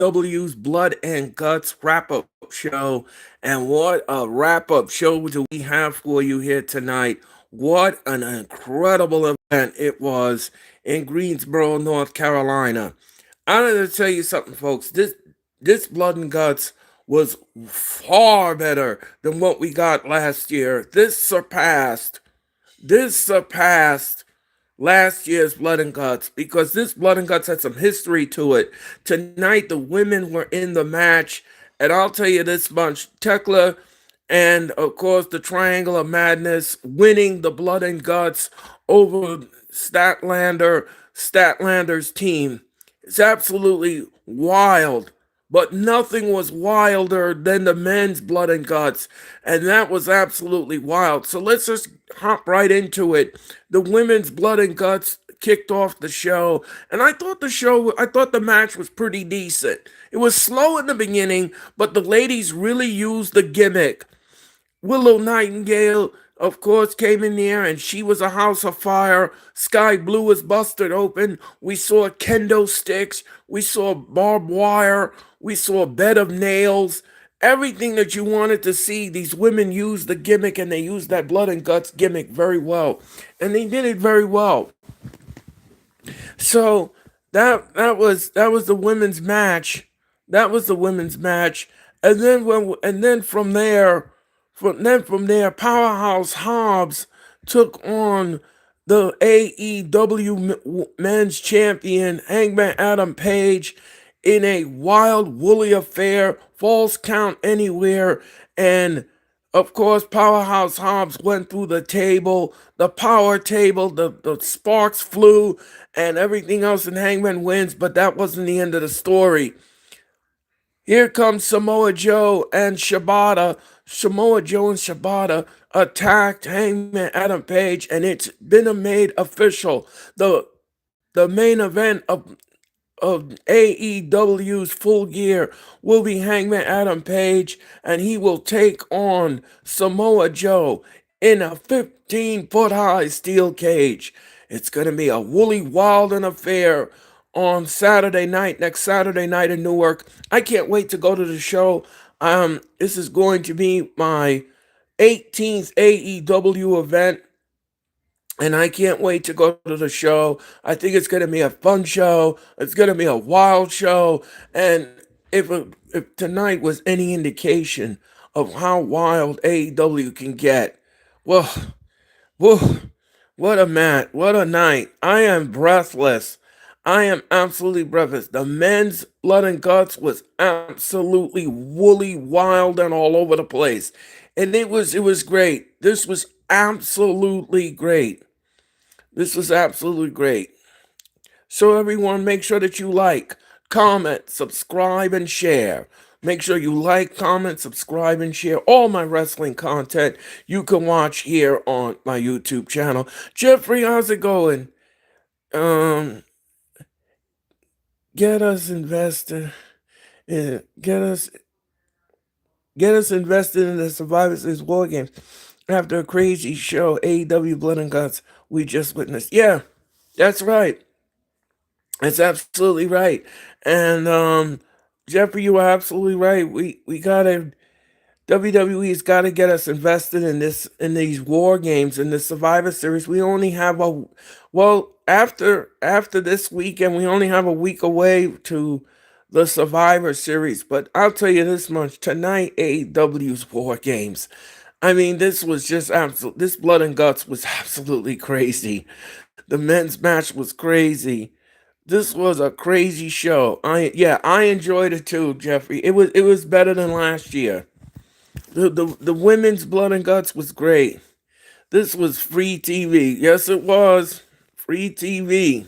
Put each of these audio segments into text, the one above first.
AEW's Blood and Guts wrap-up show. And what a wrap-up show do we have for you here tonight. What an incredible event it was in Greensboro, North Carolina. I'm going to tell you something, folks. This Blood and Guts was far better than what we got last year. This surpassed last year's Blood and Guts because this Blood and Guts had some history to it. Tonight, the women were in the match, and I'll tell you this much: Tekla and, of course, the Triangle of Madness winning the Blood and Guts over Statlander's team. It's absolutely wild. But nothing was wilder than the men's Blood and Guts, and that was absolutely wild. So let's just hop right into it. The women's Blood and Guts kicked off the show, and I thought the match was pretty decent. It was slow in the beginning, but the ladies really used the gimmick. Willow Nightingale, of course, came in there and she was a house of fire. Sky Blue was busted open. We saw kendo sticks. We saw barbed wire. We saw a bed of nails. Everything that you wanted to see, these women used the gimmick and they used that Blood and Guts gimmick very well. And they did it very well. So that was the women's match. That was the women's match. And then from there, Powerhouse Hobbs took on the AEW Men's Champion Hangman Adam Page in a wild, woolly affair, falls count anywhere, and of course, Powerhouse Hobbs went through the table, the power table, the sparks flew, and everything else, and Hangman wins, but that wasn't the end of the story. Here comes Samoa Joe and Shibata. Samoa Joe and Shibata attacked Hangman Adam Page, and it's been made official. The main event of AEW's Full Gear will be Hangman Adam Page, and he will take on Samoa Joe in a 15-foot high steel cage. It's going to be a woolly, wild and affair on next Saturday night in Newark. I can't wait to go to the show. This is going to be my 18th AEW event, and I can't wait to go to the show. I think it's going to be a fun show. It's going to be a wild show. And if tonight was any indication of how wild AEW can get, well, whoa, what a night. I am breathless. I am absolutely breathless. The men's Blood and Guts was absolutely woolly, wild, and all over the place. And it was great. This was absolutely great. This was absolutely great. So everyone, make sure that you like, comment, subscribe, and share. Make sure you like, comment, subscribe, and share all my wrestling content you can watch here on my YouTube channel. Jeffrey, how's it going? Um, get us invested. Get us invested in the Survivor Series War Games after a crazy show, AEW Blood and Guts, we just witnessed. Yeah, that's right. That's absolutely right. And Jeffrey, you are absolutely right. We gotta WWE's got to get us invested in these war games in the Survivor Series. We only have after this weekend we only have a week away to the Survivor Series. But I'll tell you this much: tonight AEW's War Games. I mean, this was just absolute. This Blood and Guts was absolutely crazy. The men's match was crazy. This was a crazy show. I enjoyed it too, Jeffrey. It was better than last year. The women's Blood and Guts was great. This was free TV. Yes, it was free TV.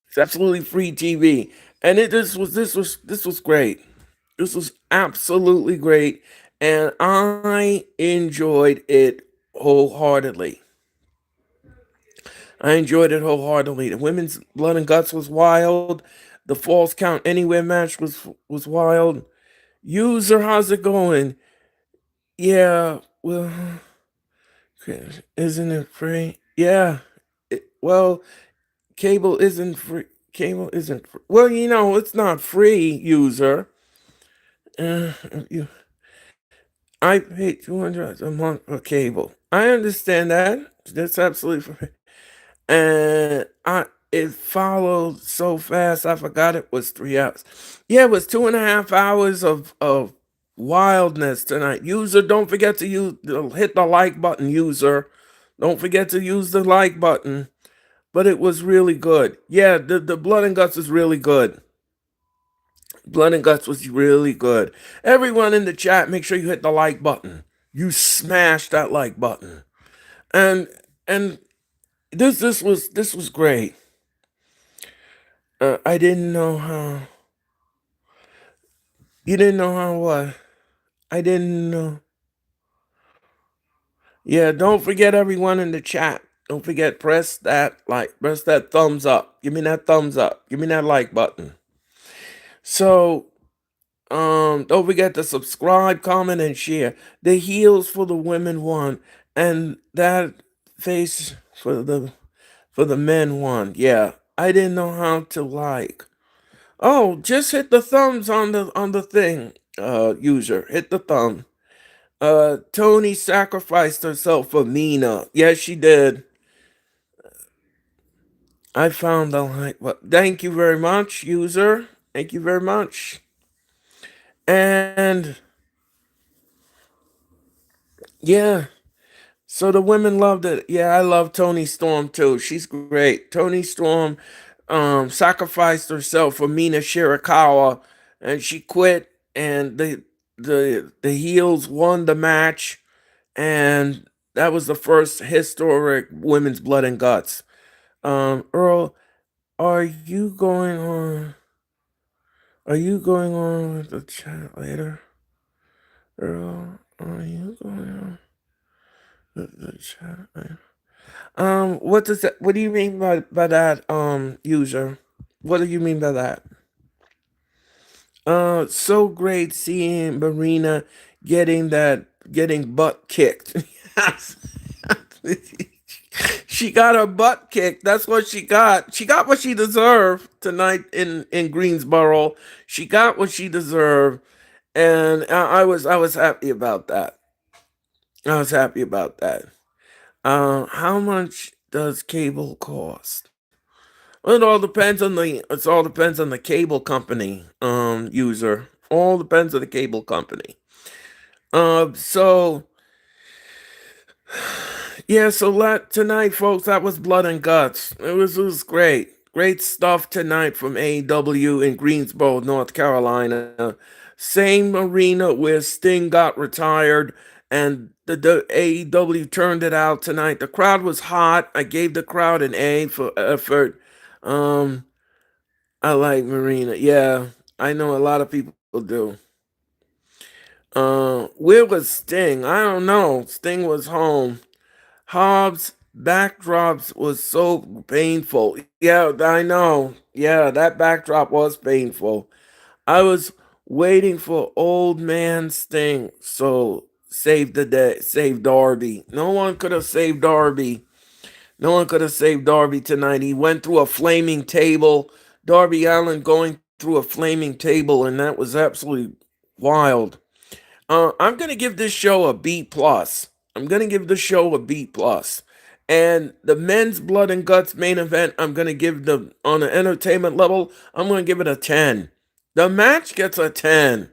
It's absolutely free TV, and this was great. This was absolutely great, and I enjoyed it wholeheartedly. I enjoyed it wholeheartedly. The women's Blood and Guts was wild. The Falls Count Anywhere match was wild. User, how's it going? Yeah, well, isn't it free? Yeah, well, cable isn't free. cable isn't. Well, it's not free, user. Uh, you, I pay $200 a month for cable. I understand that. That's absolutely free. And it followed so fast. I forgot it was 3 hours. Yeah, it was 2.5 hours of wildness tonight. User, don't forget to hit the like button, user. Don't forget to use the like button. But it was really good. Yeah, the Blood and Guts is really good. Blood and Guts was really good. Everyone in the chat, make sure you hit the like button. You smash that like button. And and this was great. I didn't know how. You didn't know how what? I didn't know. Yeah, don't forget everyone in the chat. Don't forget, press that thumbs up. Give me that thumbs up. Give me that like button. So, don't forget to subscribe, comment, and share. The heels for the women won, and that face for the men won. Yeah, I didn't know how to like. Oh, just hit the thumbs on the thing, user. Hit the thumb. Tony sacrificed herself for Mina. Yes, she did. I found the like. Well, thank you very much, user. Thank you very much. And yeah, so the women loved it. Yeah, I love Tony Storm too. She's great. Tony Storm sacrificed herself for Mina Shirakawa, and she quit. And the heels won the match, and that was the first historic women's Blood and Guts. Earl, are you going on? Are you going on with the chat later? Earl, are you going on with the chat later? What does that? What do you mean by that? User, what do you mean by that? So great seeing Marina getting butt kicked. Yes. She got her butt kicked. That's what she got. She got what she deserved tonight in Greensboro. She got what she deserved, and I was happy about that. I was happy about that. How much does cable cost? Well, it all depends on the cable company user. All depends on the cable company. So yeah, so tonight, folks, that was Blood and Guts. It was great. Great stuff tonight from AEW in Greensboro, North Carolina. Same arena where Sting got retired, and the AEW turned it out tonight. The crowd was hot. I gave the crowd an A for effort. Um, I like Marina. Yeah, I know a lot of people do. Where was Sting? I don't know. Sting was home. Hobbs' backdrops was so painful. Yeah, I know. Yeah, that backdrop was painful. I was waiting for old man Sting. So save the day, save Darby. No one could have saved Darby. No one could have saved Darby tonight. He went through a flaming table. Darby Allin going through a flaming table, and that was absolutely wild. I'm gonna give this show a B plus. I'm gonna give the show a B plus. And the men's Blood and Guts main event, I'm gonna give the on an entertainment level, I'm gonna give it a 10. The match gets a 10.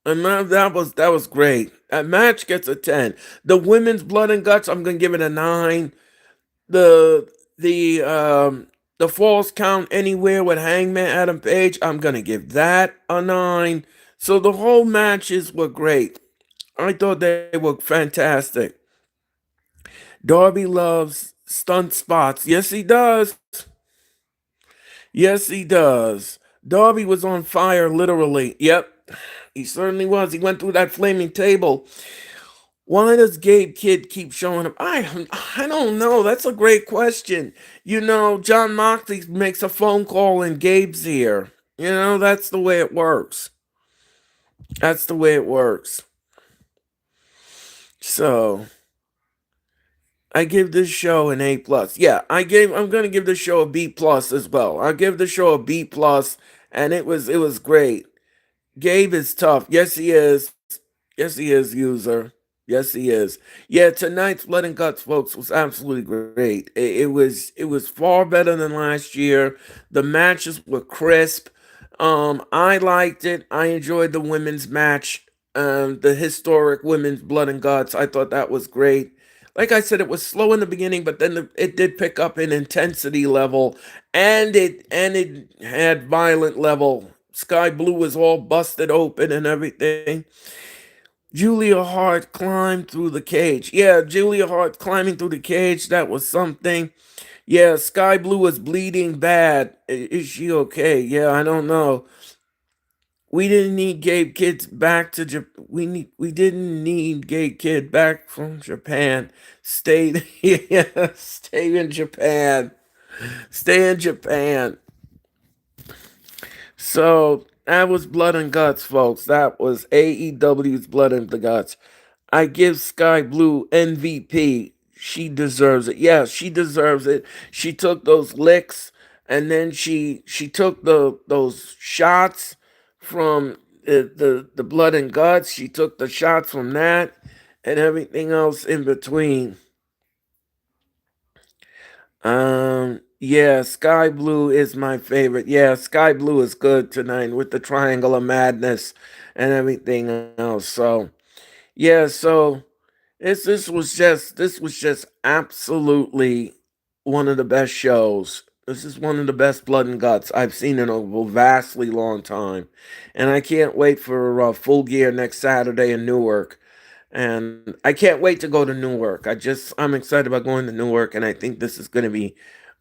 And that was great. That match gets a 10. The women's Blood and Guts, I'm gonna give it a 9. The the um the false count anywhere with Hangman Adam Page, I'm gonna give that a 9. So the whole matches were great. I thought they were fantastic. Darby loves stunt spots. Yes, he does. Yes, he does. Darby was on fire, literally. Yep, he certainly was. He went through that flaming table. Why does Gabe Kidd keep showing up? I don't know. That's a great question. John Moxley makes a phone call and Gabe's here. That's the way it works. That's the way it works. So, I give this show an A plus. Yeah, I'm gonna give this show a B plus as well. I'll give the show a B plus, and it was great. Gabe is tough. Yes, he is. Yes, he is, user. Yes, he is. Yeah, tonight's Blood and Guts, folks, was absolutely great. It was far better than last year. The matches were crisp. I liked it. I enjoyed the women's match, the historic women's Blood and Guts. I thought that was great. Like I said, it was slow in the beginning, but then it did pick up in intensity level, and it had violent level. Sky Blue was all busted open and everything. Julia Hart climbed through the cage. Yeah, Julia Hart climbing through the cage, that was something. Yeah, Sky Blue was bleeding bad. Is she okay? Yeah, I don't know. We didn't need Gabe Kids back to Japan. We didn't need Gabe Kid back from Japan. Stay yeah, stay in Japan. Stay in Japan. So that was Blood and Guts, folks. That was AEW's Blood and the Guts. I give Sky Blue MVP. She deserves it. Yeah, she deserves it. She took those licks, and then she took those shots from the Blood and Guts. She took the shots from that and everything else in between. Yeah, Sky Blue is my favorite. Yeah, Sky Blue is good tonight with the Triangle of Madness and everything else. So yeah, so this was just absolutely one of the best shows. This is one of the best Blood and Guts I've seen in a vastly long time, and I can't wait for Full Gear next Saturday in Newark. And I can't wait to go to Newark. I'm excited about going to Newark, and I think this is going to be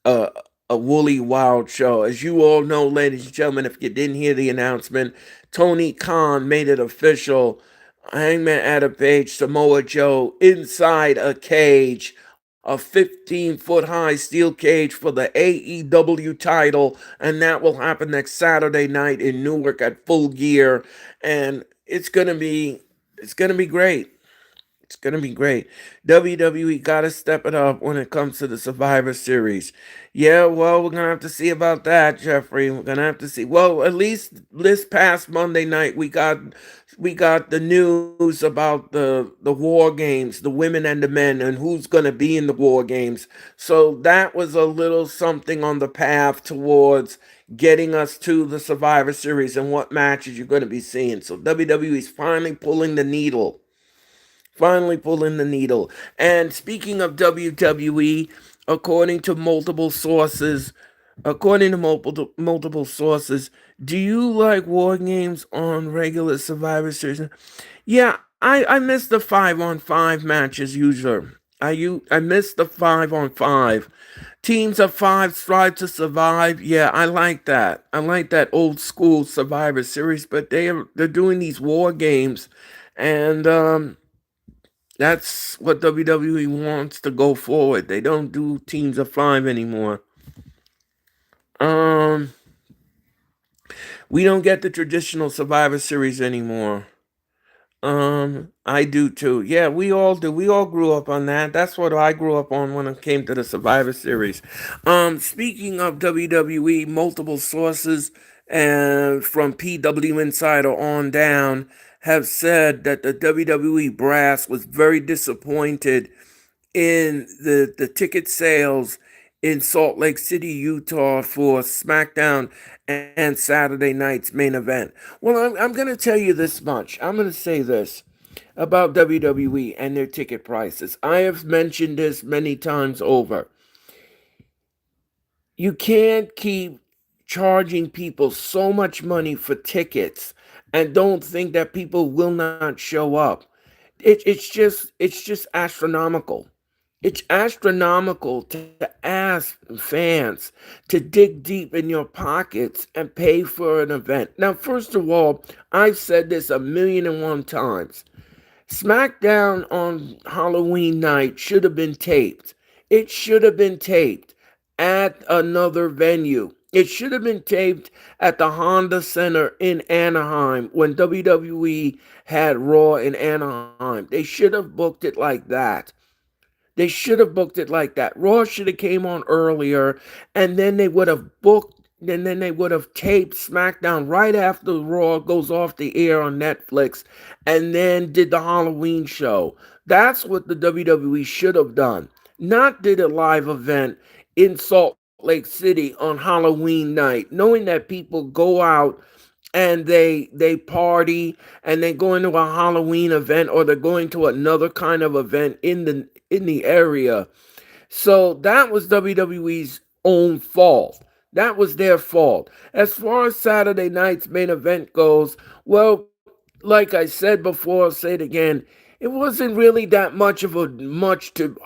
a a woolly wild show. As you all know, ladies and gentlemen, if you didn't hear the announcement, Tony Khan made it official. Hangman Adam Page, Samoa Joe inside a cage, a 15-foot high steel cage for the AEW title, and that will happen next Saturday night in Newark at Full Gear, and it's gonna be great. It's going to be great. WWE got to step it up when it comes to the Survivor Series. Yeah, well, we're going to have to see about that, Jeffrey. We're going to have to see. Well, at least this past Monday night we got the news about the war games, the women and the men, and who's going to be in the war games. So that was a little something on the path towards getting us to the Survivor Series and what matches you're going to be seeing. So WWE's finally pulling the needle. Finally pulling the needle. And speaking of WWE, according to multiple sources, according to multiple sources, do you like war games on regular Survivor Series? Yeah, I miss the 5-on-5 matches usually. I miss the 5-on-5. Teams of five strive to survive. Yeah, I like that. I like that old school Survivor Series, but they're doing these war games, and that's what WWE wants to go forward. They don't do teams of five anymore. Um, we don't get the traditional Survivor Series anymore. I do too. Yeah, we all do. We all grew up on that. That's what I grew up on when it came to the Survivor Series. Speaking of WWE, multiple sources and from PW Insider on down have said that the WWE brass was very disappointed in the ticket sales in Salt Lake City, Utah for SmackDown and Saturday night's main event. Well, I'm going to tell you this much. I'm going to say this about WWE and their ticket prices. I have mentioned this many times over. You can't keep charging people so much money for tickets and don't think that people will not show up. It's just astronomical. It's astronomical to ask fans to dig deep in your pockets and pay for an event. Now, first of all, I've said this a million and one times. SmackDown on Halloween night should have been taped. It should have been taped at another venue. It should have been taped at the Honda Center in Anaheim when WWE had Raw in Anaheim. They should have booked it like that. They should have booked it like that. Raw should have came on earlier, and then they would have booked. And then they would have taped SmackDown right after Raw goes off the air on Netflix, and then did the Halloween show. That's what the WWE should have done. Not did a live event in Salt Lake City on Halloween night, knowing that people go out and they party and they go into a Halloween event, or they're going to another kind of event in the area. So that was WWE's own fault. That was their fault. As far as Saturday night's main event goes, well, like I said before, I'll say it again. It wasn't really that much of a much to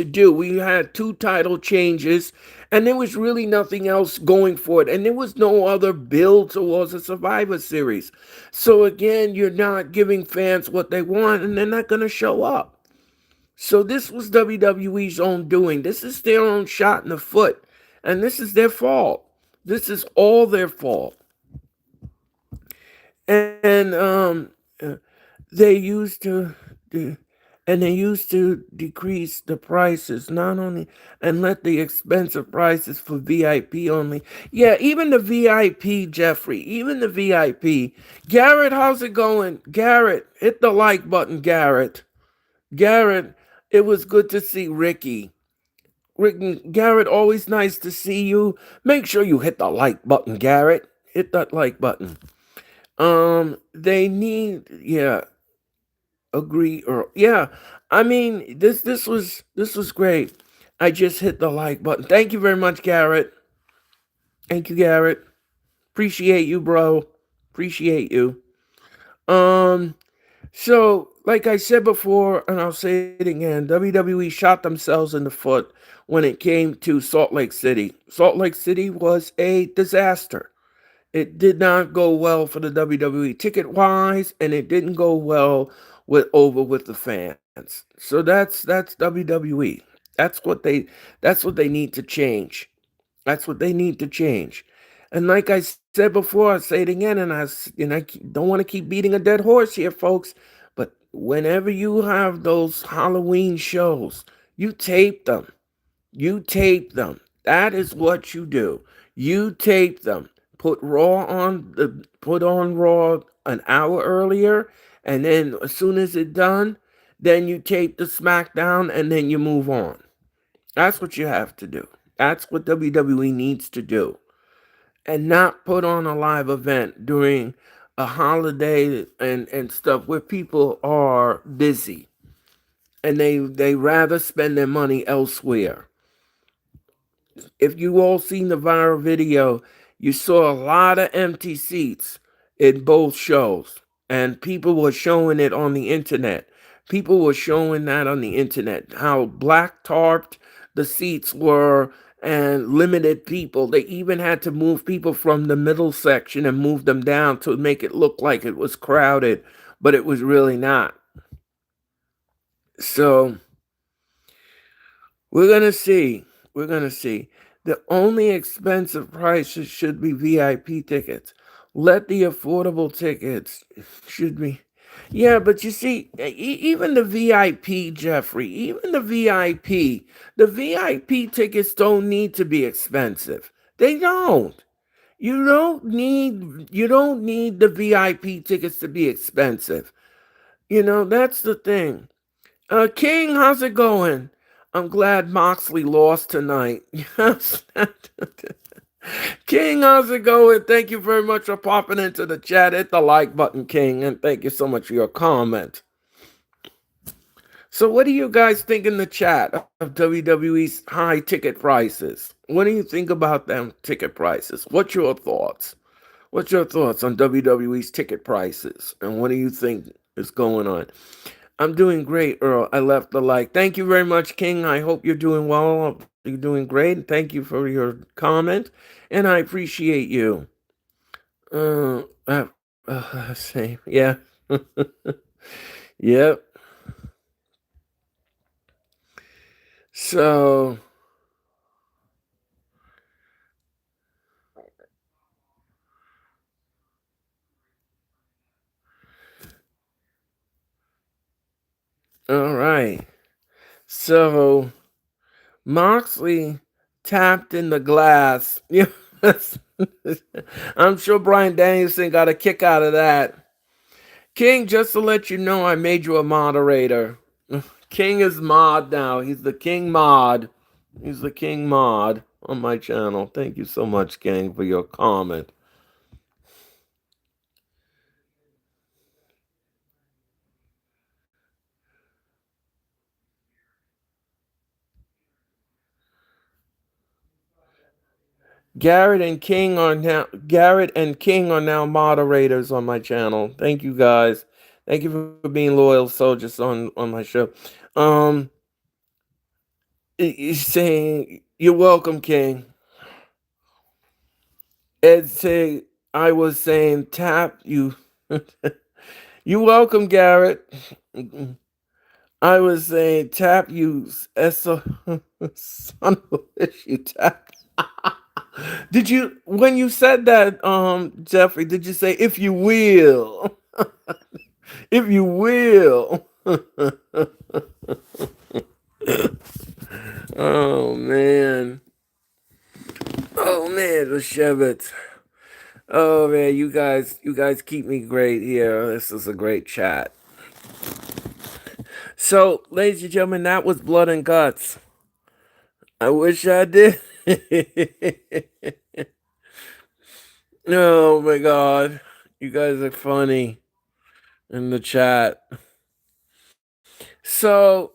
do. We had two title changes, and there was really nothing else going for it. And there was no other build towards a Survivor Series. So again, you're not giving fans what they want, and they're not going to show up. So this was WWE's own doing. This is their own shot in the foot, and this is their fault. This is all their fault. And they used to and they used to decrease the prices, not only, and let the expensive prices for VIP only. Yeah, even the VIP, Jeffrey, even the VIP. Garrett, how's it going? Garrett, hit the like button, Garrett. Garrett, it was good to see Ricky. Garrett, always nice to see you. Make sure you hit the like button, Garrett. Hit that like button. They need, yeah, agree, Earl. Yeah, I mean, this was great. I just hit the like button. Thank you very much, Garrett. Thank you, Garrett. Appreciate you, bro. Appreciate you. Um, so like I said before, and I'll say it again, WWE shot themselves in the foot when it came to Salt Lake City. Salt Lake City was a disaster. It did not go well for the WWE ticket wise, and it didn't go well with the fans. So that's WWE. That's what they need to change. That's what they need to change. And like I said before, I say it again, and I don't want to keep beating a dead horse here, folks. But whenever you have those Halloween shows, you tape them. You tape them. That is what you do. You tape them. Put on Raw an hour earlier, and then as soon as it's done, then you tape the SmackDown, and then you move on. That's what you have to do. That's what WWE needs to do. And not put on a live event during a holiday and stuff where people are busy and they rather spend their money elsewhere. If you all seen the viral video, you saw a lot of empty seats in both shows, and people were showing it on the internet. People were showing that on the internet, how black tarped the seats were and limited people. They even had to move people from the middle section and move them down to make it look like it was crowded, but it was really not. So we're gonna see. We're gonna see. The only expensive prices should be VIP tickets. Let the affordable tickets should be. Yeah, but you see, even the VIP, Jeffrey, even the VIP tickets don't need to be expensive. They don't. You don't need the VIP tickets to be expensive. That's the thing. King, how's it going? I'm glad Moxley lost tonight. Yes. King, how's it going? Thank you very much for popping into the chat. Hit the like button, King, and thank you so much for your comment. So, what do you guys think in the chat of WWE's high ticket prices? What do you think about them ticket prices? What's your thoughts? What's your thoughts on WWE's ticket prices? And what do you think is going on? I'm doing great, Earl. I left the like. Thank you very much, King. I hope you're doing well. You're doing great. Thank you for your comment, and I appreciate you. Same. Yeah. Yep. So, all right. So Moxley tapped in the glass. Yeah, I'm sure Brian Danielson got a kick out of that. King, just to let you know, I made you a moderator. King is mod now. He's the King mod. He's the King mod on my channel. Thank you so much, King, for your comment. Garrett and King are now moderators on my channel. Thank you guys. Thank you for being loyal soldiers on my show. Um he's saying you're welcome, King. Ed say I was saying tap you. You welcome, Garrett. I was saying tap you son of a bitch, you tap. Did you when you said that, Jeffrey, did you say if you will? If you will. Oh man. Oh man, the Shevitz. Oh man, you guys keep me great here. This is a great chat. So, ladies and gentlemen, that was Blood and Guts. I wish I did. Oh my god. You guys are funny in the chat. So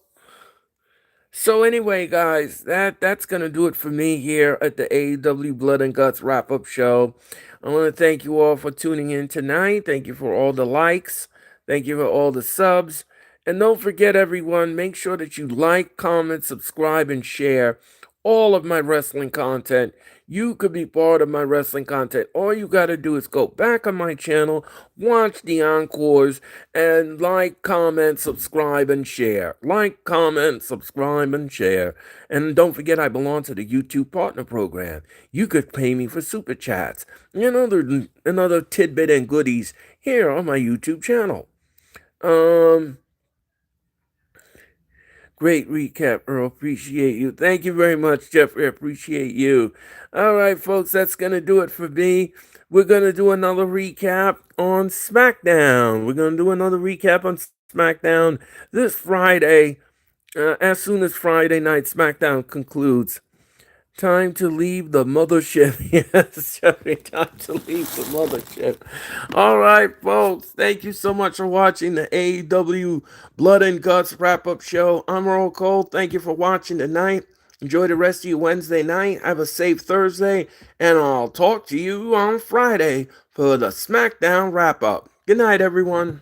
anyway, guys, that's gonna do it for me here at the AEW Blood and Guts wrap-up show. I want to thank you all for tuning in tonight. Thank you for all the likes. Thank you for all the subs. And don't forget, everyone, make sure that you like, comment, subscribe, and share all of my wrestling content. You could be part of my wrestling content. All you got to do is go back on my channel, watch the encores, and like, comment, subscribe, and share. Like, comment, subscribe, and share. And don't forget, I belong to the YouTube Partner Program. You could pay me for super chats and another tidbit and goodies here on my YouTube channel. Great recap, Earl. Appreciate you. Thank you very much, Jeffrey. Appreciate you. All right, folks, that's going to do it for me. We're going to do another recap on SmackDown. We're going to do another recap on SmackDown this Friday, as soon as Friday night SmackDown concludes. Time to leave the mothership. Yes, Jeffrey, time to leave the mothership. All right, folks. Thank you so much for watching the AEW Blood and Guts wrap-up show. I'm Earl Cole. Thank you for watching tonight. Enjoy the rest of your Wednesday night. Have a safe Thursday. And I'll talk to you on Friday for the SmackDown wrap-up. Good night, everyone.